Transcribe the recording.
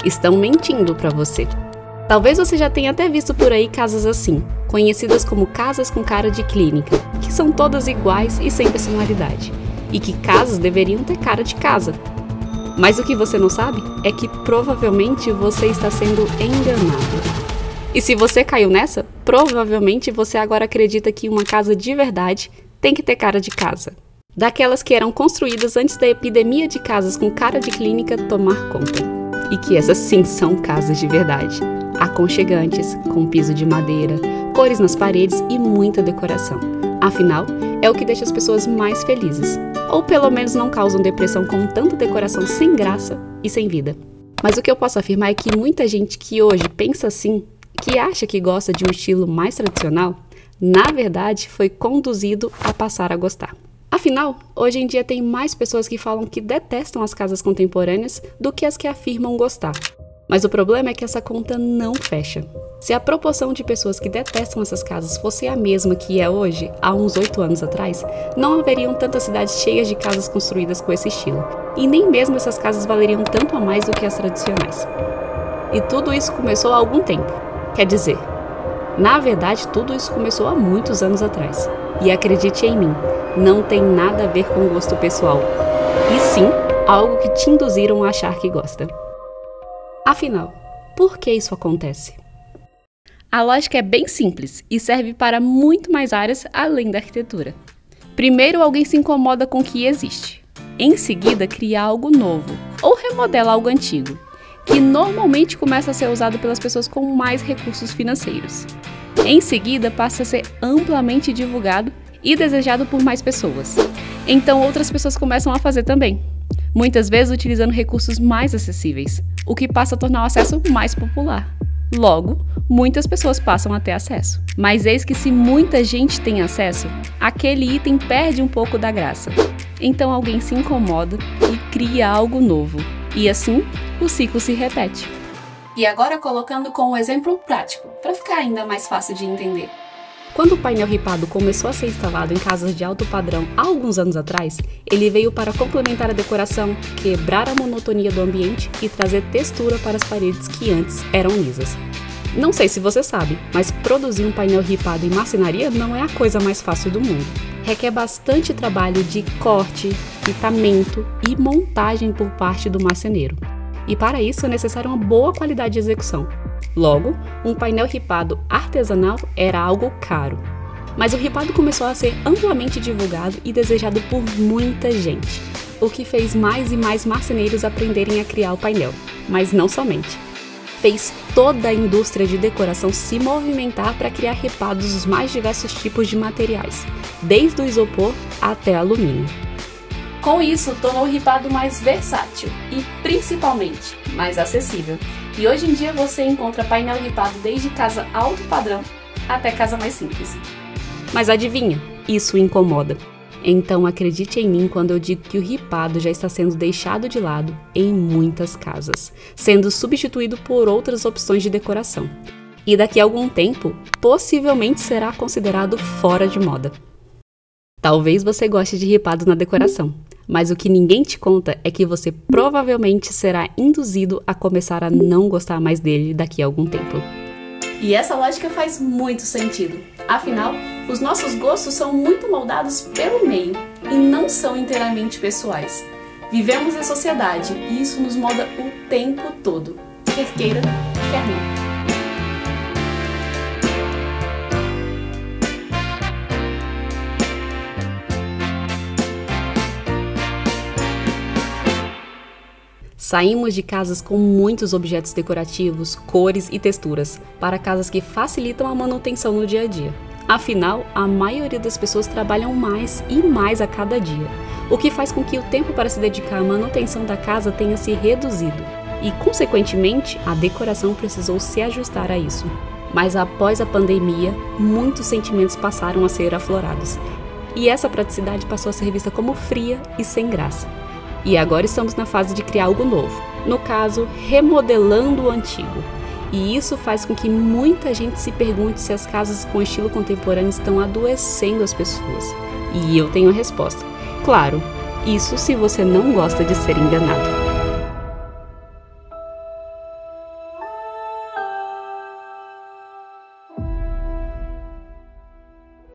Estão mentindo para você. Talvez você já tenha até visto por aí casas assim, conhecidas como casas com cara de clínica, que são todas iguais e sem personalidade, e que casas deveriam ter cara de casa. Mas o que você não sabe é que provavelmente você está sendo enganado. E se você caiu nessa, provavelmente você agora acredita que uma casa de verdade tem que ter cara de casa. Daquelas que eram construídas antes da epidemia de casas com cara de clínica tomar conta. E que essas sim são casas de verdade. Aconchegantes, com piso de madeira, cores nas paredes e muita decoração. Afinal, é o que deixa as pessoas mais felizes. Ou pelo menos não causam depressão com tanta decoração sem graça e sem vida. Mas o que eu posso afirmar é que muita gente que hoje pensa assim, que acha que gosta de um estilo mais tradicional, na verdade foi conduzido a passar a gostar. Afinal, hoje em dia tem mais pessoas que falam que detestam as casas contemporâneas do que as que afirmam gostar. Mas o problema é que essa conta não fecha. Se a proporção de pessoas que detestam essas casas fosse a mesma que é hoje, há uns 8 anos atrás, não haveriam tantas cidades cheias de casas construídas com esse estilo. E nem mesmo essas casas valeriam tanto a mais do que as tradicionais. E tudo isso começou há algum tempo. Quer dizer, na verdade tudo isso começou há muitos anos atrás. E acredite em mim, não tem nada a ver com gosto pessoal. E sim, algo que te induziram a achar que gosta. Afinal, por que isso acontece? A lógica é bem simples e serve para muito mais áreas além da arquitetura. Primeiro, alguém se incomoda com o que existe. Em seguida, cria algo novo ou remodela algo antigo, que normalmente começa a ser usado pelas pessoas com mais recursos financeiros. Em seguida, passa a ser amplamente divulgado e desejado por mais pessoas. Então, outras pessoas começam a fazer também, muitas vezes utilizando recursos mais acessíveis, o que passa a tornar o acesso mais popular. Logo, muitas pessoas passam a ter acesso. Mas eis que se muita gente tem acesso, aquele item perde um pouco da graça. Então alguém se incomoda e cria algo novo. E assim, o ciclo se repete. E agora colocando com um exemplo prático, para ficar ainda mais fácil de entender. Quando o painel ripado começou a ser instalado em casas de alto padrão há alguns anos atrás, ele veio para complementar a decoração, quebrar a monotonia do ambiente e trazer textura para as paredes que antes eram lisas. Não sei se você sabe, mas produzir um painel ripado em marcenaria não é a coisa mais fácil do mundo. Requer bastante trabalho de corte, fitamento e montagem por parte do marceneiro. E para isso é necessária uma boa qualidade de execução. Logo, um painel ripado artesanal era algo caro. Mas o ripado começou a ser amplamente divulgado e desejado por muita gente, o que fez mais e mais marceneiros aprenderem a criar o painel. Mas não somente. Fez toda a indústria de decoração se movimentar para criar ripados dos mais diversos tipos de materiais, desde o isopor até alumínio. Com isso, tornou o ripado mais versátil e, principalmente, mais acessível. E hoje em dia você encontra painel ripado desde casa alto padrão até casa mais simples. Mas adivinha, isso incomoda. Então acredite em mim quando eu digo que o ripado já está sendo deixado de lado em muitas casas, sendo substituído por outras opções de decoração. E daqui a algum tempo, possivelmente será considerado fora de moda. Talvez você goste de ripado na decoração, mas o que ninguém te conta é que você provavelmente será induzido a começar a não gostar mais dele daqui a algum tempo. E essa lógica faz muito sentido. Afinal, os nossos gostos são muito moldados pelo meio e não são inteiramente pessoais. Vivemos em sociedade e isso nos molda o tempo todo, quer queira, quer não. Saímos de casas com muitos objetos decorativos, cores e texturas, para casas que facilitam a manutenção no dia a dia. Afinal, a maioria das pessoas trabalham mais e mais a cada dia, o que faz com que o tempo para se dedicar à manutenção da casa tenha se reduzido. E, consequentemente, a decoração precisou se ajustar a isso. Mas após a pandemia, muitos sentimentos passaram a ser aflorados. E essa praticidade passou a ser vista como fria e sem graça. E agora estamos na fase de criar algo novo, no caso, remodelando o antigo. E isso faz com que muita gente se pergunte se as casas com estilo contemporâneo estão adoecendo as pessoas. E eu tenho a resposta. Claro, isso se você não gosta de ser enganado.